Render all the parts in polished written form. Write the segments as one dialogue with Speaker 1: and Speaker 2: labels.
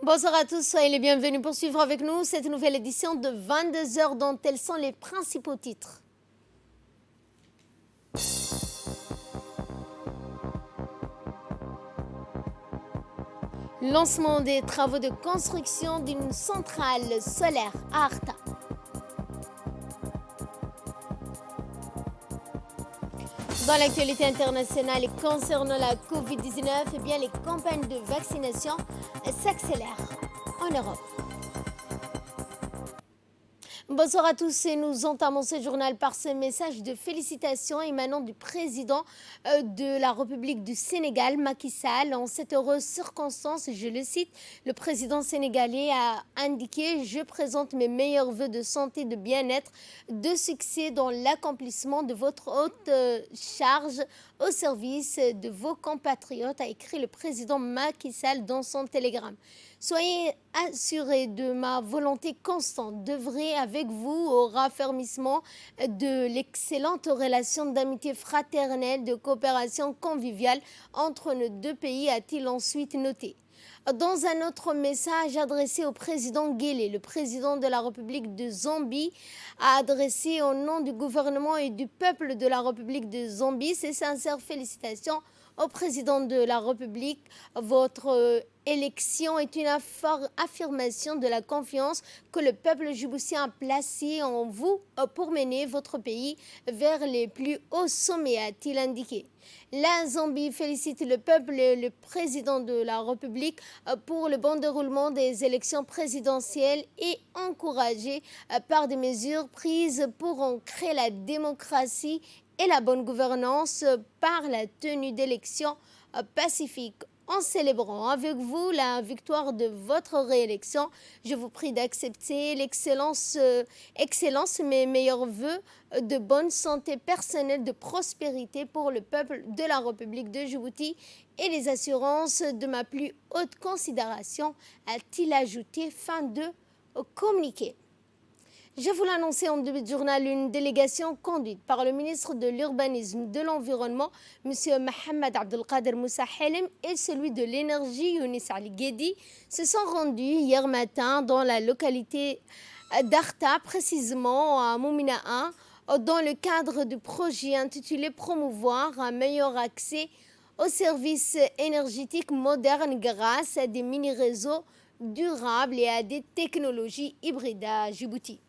Speaker 1: Bonsoir à tous, soyez les bienvenus pour suivre avec nous cette nouvelle édition de 22 heures dont tels sont les principaux titres. Lancement des travaux de construction d'une centrale solaire à Arta. Dans l'actualité internationale et concernant la Covid-19, les campagnes de vaccination s'accélèrent en Europe. Bonsoir à tous et nous entamons ce journal par ce message de félicitations émanant du président de la République du Sénégal, Macky Sall. En cette heureuse circonstance, je le cite, le président sénégalais a indiqué « Je présente mes meilleurs vœux de santé, de bien-être, de succès dans l'accomplissement de votre haute charge au service de vos compatriotes », a écrit le président Macky Sall dans son télégramme. Soyez assurés de ma volonté constante d'œuvrer avec vous au raffermissement de l'excellente relation d'amitié fraternelle, de coopération conviviale entre nos deux pays, a-t-il ensuite noté. Dans un autre message adressé au président Guelleh, le président de la République de Zambie a adressé au nom du gouvernement et du peuple de la République de Zambie ses sincères félicitations au président de la République. Votre élection est une affirmation de la confiance que le peuple djiboutien a placée en vous pour mener votre pays vers les plus hauts sommets, a-t-il indiqué. La Zambie félicite le peuple et le président de la République pour le bon déroulement des élections présidentielles et encouragé par des mesures prises pour ancrer la démocratie et la bonne gouvernance par la tenue d'élections pacifiques. En célébrant avec vous la victoire de votre réélection, je vous prie d'accepter l'excellence, mes meilleurs vœux de bonne santé personnelle, de prospérité pour le peuple de la République de Djibouti et les assurances de ma plus haute considération, a-t-il ajouté, fin de communiqué. Je vous l'annonçais en début de journal, une délégation conduite par le ministre de l'Urbanisme, de l'Environnement, M. Mohamed Abdelkader Moussa Helem, et celui de l'Énergie, Younis Ali Guedi, se sont rendus hier matin dans la localité d'Arta, précisément à Moumina 1, dans le cadre du projet intitulé « Promouvoir un meilleur accès aux services énergétiques modernes grâce à des mini-réseaux durables et à des technologies hybrides à Djibouti ».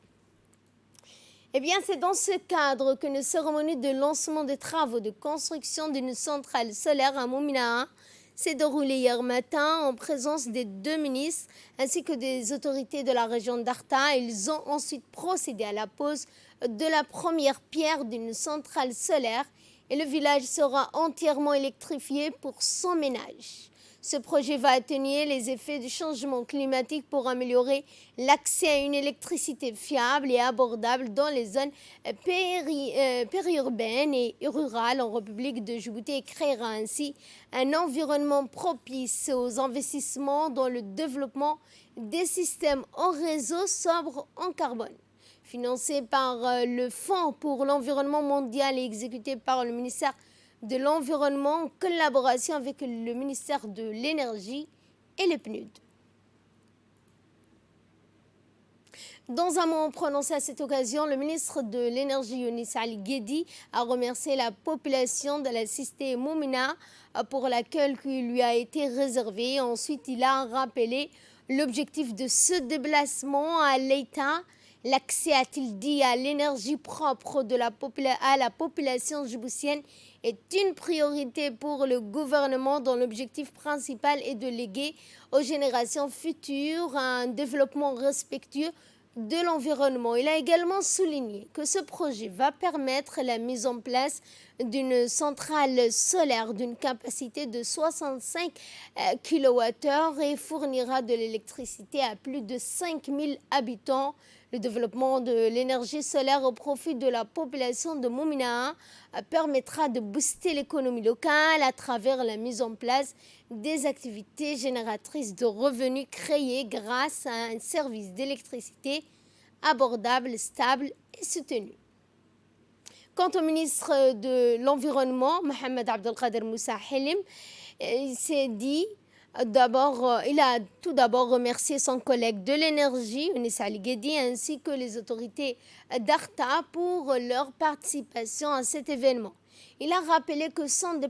Speaker 1: C'est dans ce cadre qu'une cérémonie de lancement des travaux de construction d'une centrale solaire à Moumina 1 s'est déroulée hier matin en présence des deux ministres ainsi que des autorités de la région d'Arta. Ils ont ensuite procédé à la pose de la première pierre d'une centrale solaire et le village sera entièrement électrifié pour 100 ménages. Ce projet va atténuer les effets du changement climatique pour améliorer l'accès à une électricité fiable et abordable dans les zones périurbaines et rurales en République de Djibouti et créera ainsi un environnement propice aux investissements dans le développement des systèmes en réseau sobres en carbone. Financé par le Fonds pour l'environnement mondial et exécuté par le ministère de l'Environnement en collaboration avec le ministère de l'Énergie et le PNUD. Dans un mot prononcé à cette occasion, le ministre de l'Énergie, Younis Ali Guedi, a remercié la population de la cité Moumina pour l'accueil qui lui a été réservé. Ensuite, il a rappelé l'objectif de ce déplacement à l'État. L'accès, a-t-il dit, à l'énergie propre à la population djiboutienne est une priorité pour le gouvernement dont l'objectif principal est de léguer aux générations futures un développement respectueux de l'environnement. Il a également souligné que ce projet va permettre la mise en place d'une centrale solaire d'une capacité de 65 kWh et fournira de l'électricité à plus de 5000 habitants. Le développement de l'énergie solaire au profit de la population de Moumina permettra de booster l'économie locale à travers la mise en place des activités génératrices de revenus créées grâce à un service d'électricité abordable, stable et soutenu. Quant au ministre de l'Environnement, Mohamed Abdelkader Moussa Helem, il s'est dit Il a tout d'abord remercié son collègue de l'énergie, Younis Ali Guedi, ainsi que les autorités d'Arta pour leur participation à cet événement. Il a rappelé que son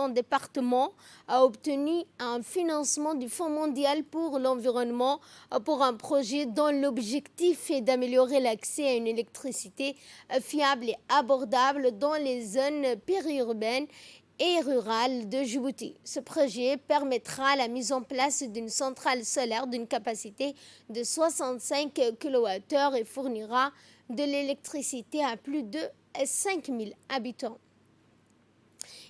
Speaker 1: département a obtenu un financement du Fonds mondial pour l'environnement pour un projet dont l'objectif est d'améliorer l'accès à une électricité fiable et abordable dans les zones périurbaines et rurale de Djibouti. Ce projet permettra la mise en place d'une centrale solaire d'une capacité de 65 kWh et fournira de l'électricité à plus de 5000 habitants.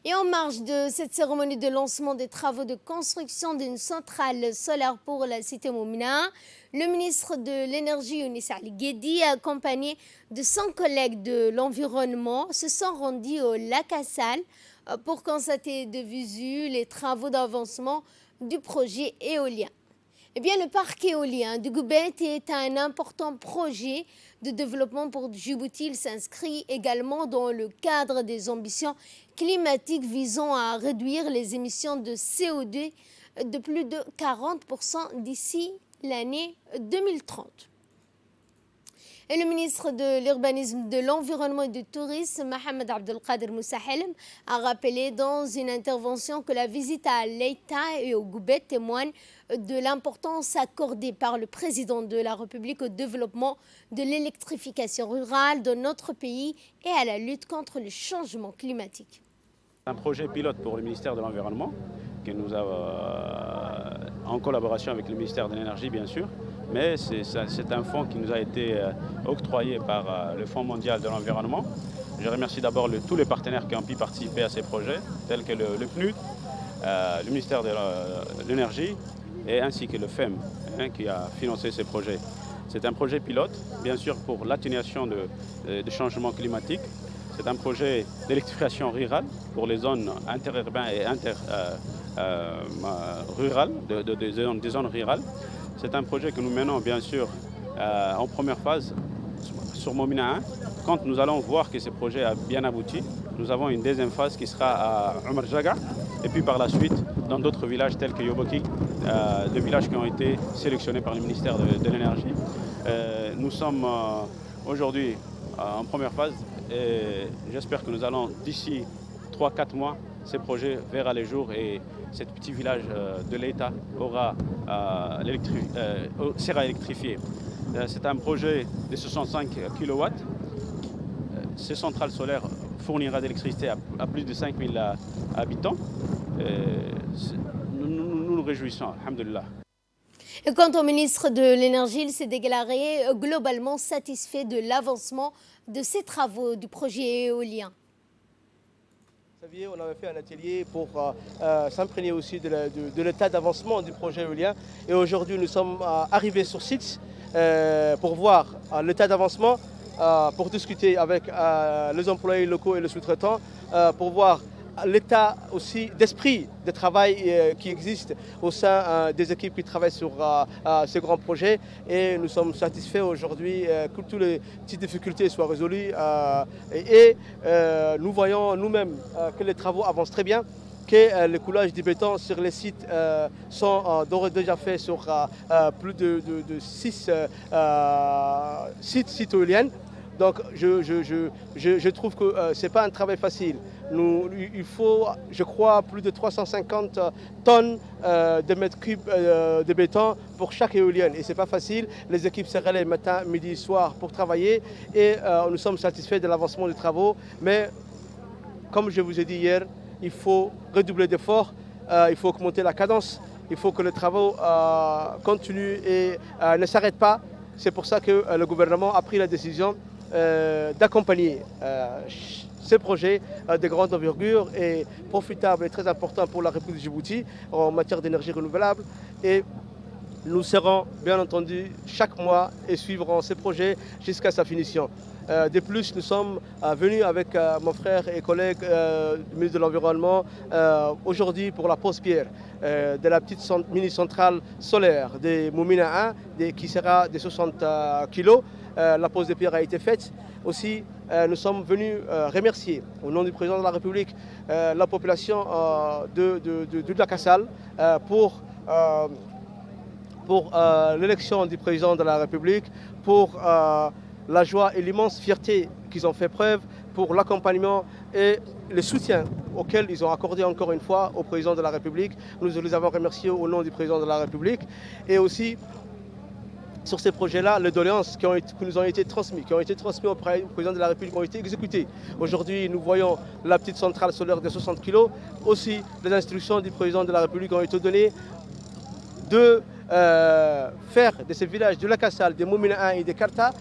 Speaker 1: Et en marge de cette cérémonie de lancement des travaux de construction d'une centrale solaire pour la cité Moumina, le ministre de l'Énergie, Younis Ali Guedi, accompagné de son collègue de l'environnement, se sont rendus au lac Assal pour constater de visu les travaux d'avancement du projet éolien. Eh bien, le parc éolien de Goubet est un important projet de développement pour Djibouti. Il s'inscrit également dans le cadre des ambitions climatiques visant à réduire les émissions de CO2 de plus de 40% d'ici l'année 2030. Et le ministre de l'Urbanisme, de l'Environnement et du Tourisme, Mohamed Abdelkader Moussa Helm, a rappelé dans une intervention que la visite à Leïta et au Goubet témoigne de l'importance accordée par le président de la République au développement de l'électrification rurale de notre pays et à la lutte contre le changement climatique.
Speaker 2: Un projet pilote pour le ministère de l'Environnement, qui nous a, en collaboration avec le ministère de l'Énergie bien sûr, mais c'est un fonds qui nous a été octroyé par le Fonds mondial de l'environnement. Je remercie d'abord tous les partenaires qui ont pu participer à ces projets, tels que le PNUD, le ministère de l'Énergie et ainsi que le FEM qui a financé ces projets. C'est un projet pilote, bien sûr pour l'atténuation du changement climatique. C'est un projet d'électrification rurale pour les zones interurbaines et rurales, des zones rurales. C'est un projet que nous menons bien sûr en première phase sur Momina 1. Quand nous allons voir que ce projet a bien abouti, nous avons une deuxième phase qui sera à Omar Jaga et puis par la suite dans d'autres villages tels que Yoboki, deux villages qui ont été sélectionnés par le ministère de l'Énergie. Nous sommes aujourd'hui en première phase et j'espère que nous allons d'ici 3-4 mois, ces projets verront les jours et ce petit village de l'État sera électrifié. C'est un projet de 65 kW. Ces centrales solaires fournira d'électricité à plus de 5000 habitants. Nous nous réjouissons, alhamdoulilah.
Speaker 1: Et quant au ministre de l'Énergie, il s'est déclaré globalement satisfait de l'avancement de ces travaux du projet éolien.
Speaker 3: Vous saviez, on avait fait un atelier pour s'imprégner aussi de l'état d'avancement du projet éolien. Et aujourd'hui, nous sommes arrivés sur site pour voir l'état d'avancement, pour discuter avec les employés locaux et les sous-traitants, pour voir l'état aussi d'esprit de travail qui existe au sein des équipes qui travaillent sur ces grands projets. Et nous sommes satisfaits aujourd'hui que toutes les petites difficultés soient résolues. Nous voyons nous-mêmes que les travaux avancent très bien, que le coulage du béton sur les sites sont déjà faits sur plus de 6 sites éoliennes. Donc je trouve que ce n'est pas un travail facile. Il faut, je crois, plus de 350 tonnes de mètres cubes de béton pour chaque éolienne. Et ce n'est pas facile. Les équipes se relaient matin, midi, soir pour travailler. Et nous sommes satisfaits de l'avancement des travaux. Mais comme je vous ai dit hier, il faut redoubler d'efforts. Il faut augmenter la cadence. Il faut que les travaux continuent et ne s'arrêtent pas. C'est pour ça que le gouvernement a pris la décision d'accompagner ces projets de grande envergure et profitables et très importants pour la République de Djibouti en matière d'énergie renouvelable. Et nous serons bien entendu chaque mois et suivrons ces projets jusqu'à sa finition. De plus, nous sommes venus avec mon frère et collègue du ministre de l'Environnement aujourd'hui pour la pose pierre de la petite mini-centrale solaire de Moumina 1 qui sera de 60 kg. La pose de pierre a été faite. Aussi, nous sommes venus remercier au nom du président de la République la population de la Kassal pour l'élection du président de la République, pour la joie et l'immense fierté qu'ils ont fait preuve, pour l'accompagnement et le soutien auquel ils ont accordé encore une fois au président de la République. Nous les avons remerciés au nom du président de la République. Et aussi, sur ces projets-là, les doléances qui nous ont été transmises, au président de la République, ont été exécutées. Aujourd'hui, nous voyons la petite centrale solaire de 60 kg. Aussi, les instructions du président de la République ont été données de faire de ces villages de la Kassal, des Moumina 1 et des Karta,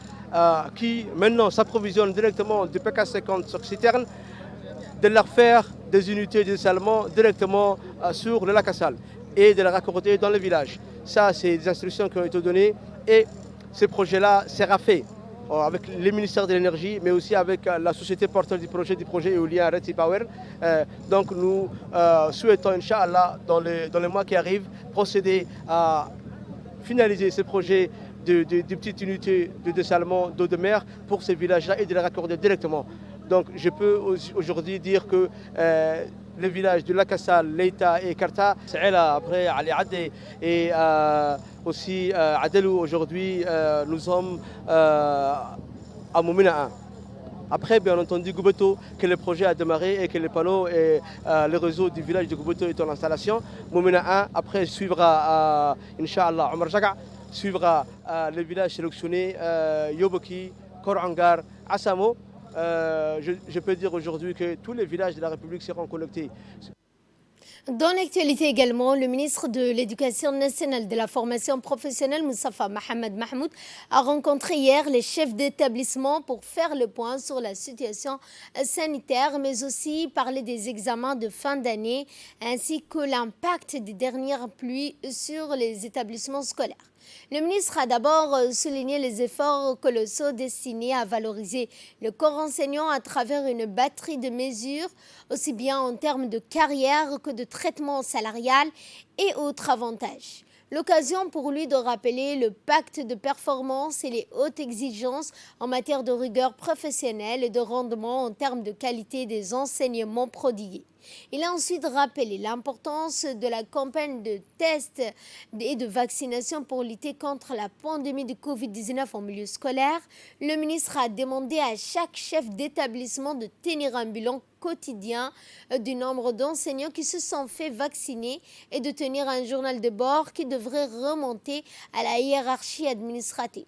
Speaker 3: qui maintenant s'approvisionnent directement du PK50 sur citerne, de leur faire des unités de dessalement directement sur le lac Assal et de les raccorder dans les villages. Ça, c'est des instructions qui ont été données et ces projets-là sera fait avec le ministère de l'Énergie, mais aussi avec la société porteur du projet éolien Red Sea Power. Donc nous souhaitons, Inch'Allah, dans les mois qui arrivent, procéder à finaliser ces projets de petites unités de dessalement d'eau de mer pour ces villages-là et de les raccorder directement. Donc je peux aujourd'hui dire que les villages de Lakassal, Leïta et Karta, après Ali Adé et aussi Adelou, aujourd'hui nous sommes à Moumina 1. Après, bien entendu, Goubeto, que le projet a démarré et que les panneaux et le réseau du village de Goubeto est en installation. Moumina 1, après suivra, Inch'Allah, Omar Jaga, suivra les villages sélectionnés, Yoboki, Korangar, Assamo. Je peux dire aujourd'hui que tous les villages de la République seront connectés.
Speaker 1: Dans l'actualité également, le ministre de l'Éducation nationale et de la formation professionnelle, Moustapha Mohamed Mahmoud, a rencontré hier les chefs d'établissement pour faire le point sur la situation sanitaire, mais aussi parler des examens de fin d'année, ainsi que l'impact des dernières pluies sur les établissements scolaires. Le ministre a d'abord souligné les efforts colossaux destinés à valoriser le corps enseignant à travers une batterie de mesures, aussi bien en termes de carrière que de traitement salarial et autres avantages. L'occasion pour lui de rappeler le pacte de performance et les hautes exigences en matière de rigueur professionnelle et de rendement en termes de qualité des enseignements prodigués. Il a ensuite rappelé l'importance de la campagne de tests et de vaccination pour lutter contre la pandémie de Covid-19 en milieu scolaire. Le ministre a demandé à chaque chef d'établissement de tenir un bilan quotidien du nombre d'enseignants qui se sont fait vacciner et de tenir un journal de bord qui devrait remonter à la hiérarchie administrative.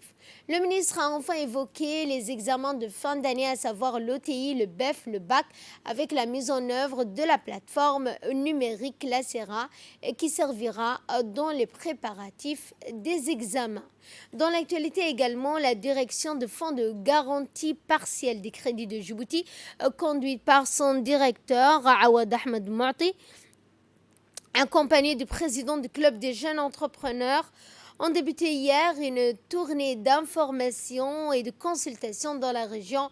Speaker 1: Le ministre a enfin évoqué les examens de fin d'année, à savoir l'OTI, le BEF, le BAC, avec la mise en œuvre de la plateforme numérique Lacera qui servira dans les préparatifs des examens. Dans l'actualité également, la direction de fonds de garantie partielle des crédits de Djibouti, conduite par son directeur, Awad Ahmed Mouati, accompagné du président du club des jeunes entrepreneurs, ont débuté hier une tournée d'information et de consultation dans la région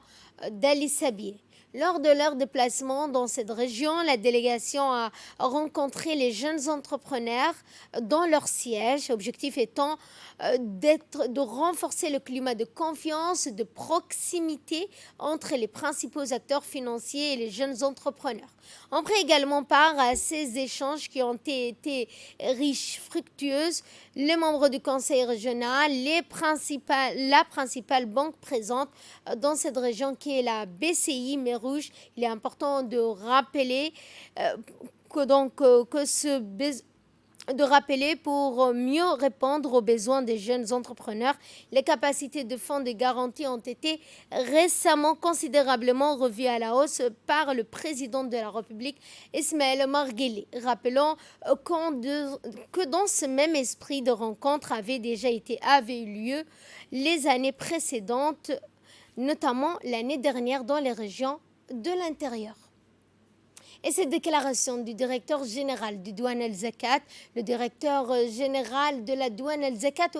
Speaker 1: d'Ali Sabieh. Lors de leur déplacement dans cette région, la délégation a rencontré les jeunes entrepreneurs dans leur siège, objectif étant de renforcer le climat de confiance, de proximité entre les principaux acteurs financiers et les jeunes entrepreneurs. On prend également part à ces échanges qui ont été riches, fructueuses. Les membres du conseil régional, la principale banque présente dans cette région qui est la BCI Mer-Rouge. Il est important de rappeler pour mieux répondre aux besoins des jeunes entrepreneurs. Les capacités de fonds de garantie ont été récemment considérablement revues à la hausse par le président de la République, Ismaël Omar Guelleh. Rappelons que dans ce même esprit de rencontre avait eu lieu les années précédentes, notamment l'année dernière dans les régions de l'intérieur. Et cette déclaration du directeur général du Douane El Zakat, le directeur général de la Douane El Zakat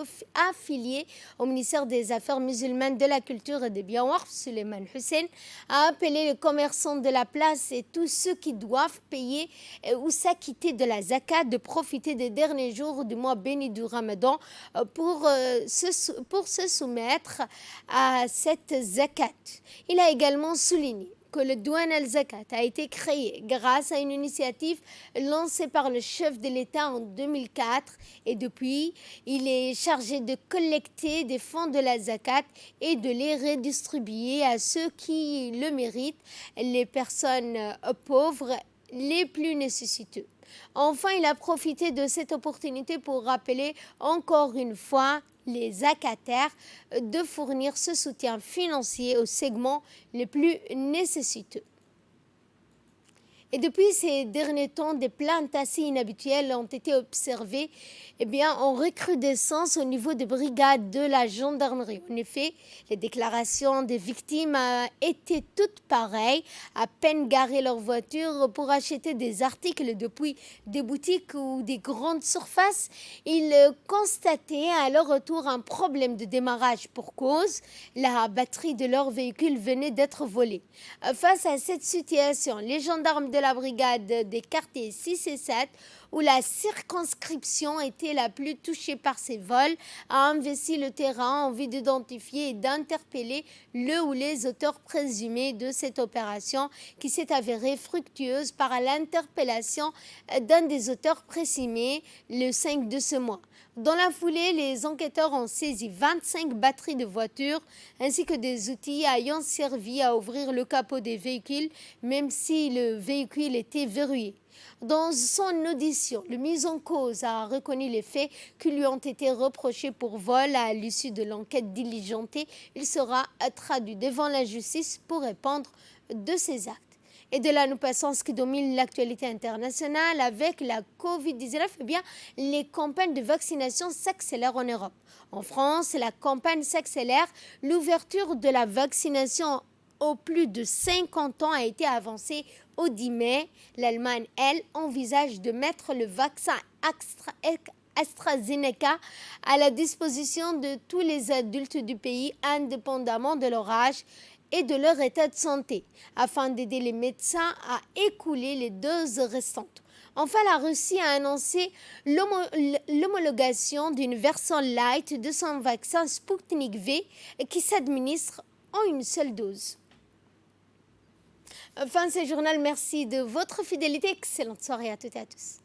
Speaker 1: affilié au ministère des Affaires musulmanes, de la Culture et des Biens Waqf, Suleiman Hussein, a appelé les commerçants de la place et tous ceux qui doivent payer ou s'acquitter de la zakat de profiter des derniers jours du mois béni du Ramadan pour se soumettre à cette zakat. Il a également souligné que le Douane El Zakat a été créé grâce à une initiative lancée par le chef de l'État en 2004 et depuis, il est chargé de collecter des fonds de la zakat et de les redistribuer à ceux qui le méritent, les personnes pauvres les plus nécessiteux. Enfin, il a profité de cette opportunité pour rappeler encore une fois les zakataires de fournir ce soutien financier aux segments les plus nécessiteux. Et depuis ces derniers temps, des plaintes assez inhabituelles ont été observées en recrudescence au niveau des brigades de la gendarmerie. En effet, les déclarations des victimes étaient toutes pareilles, à peine garées leur voiture pour acheter des articles depuis des boutiques ou des grandes surfaces. Ils constataient à leur retour un problème de démarrage pour cause. La batterie de leur véhicule venait d'être volée. Face à cette situation, les gendarmes de la brigade des quartiers 6 et 7, où la circonscription était la plus touchée par ces vols, a investi le terrain en vue d'identifier et d'interpeller le ou les auteurs présumés de cette opération qui s'est avérée fructueuse par l'interpellation d'un des auteurs présumés le 5 de ce mois. Dans la foulée, les enquêteurs ont saisi 25 batteries de voitures ainsi que des outils ayant servi à ouvrir le capot des véhicules, même si le véhicule était verrouillé. Dans son audition, le mis en cause a reconnu les faits qui lui ont été reprochés pour vol. À l'issue de l'enquête diligentée, il sera traduit devant la justice pour répondre de ses actes. Et de là, nous passons à ce qui domine l'actualité internationale avec la Covid-19. Les campagnes de vaccination s'accélèrent en Europe. En France, la campagne s'accélère. L'ouverture de la vaccination aux plus de 50 ans a été avancée au 10 mai. L'Allemagne, elle, envisage de mettre le vaccin AstraZeneca à la disposition de tous les adultes du pays, indépendamment de leur âge et de leur état de santé, afin d'aider les médecins à écouler les doses restantes. Enfin, la Russie a annoncé l'homologation d'une version light de son vaccin Sputnik V qui s'administre en une seule dose. Enfin, ce journal, merci de votre fidélité. Excellente soirée à toutes et à tous.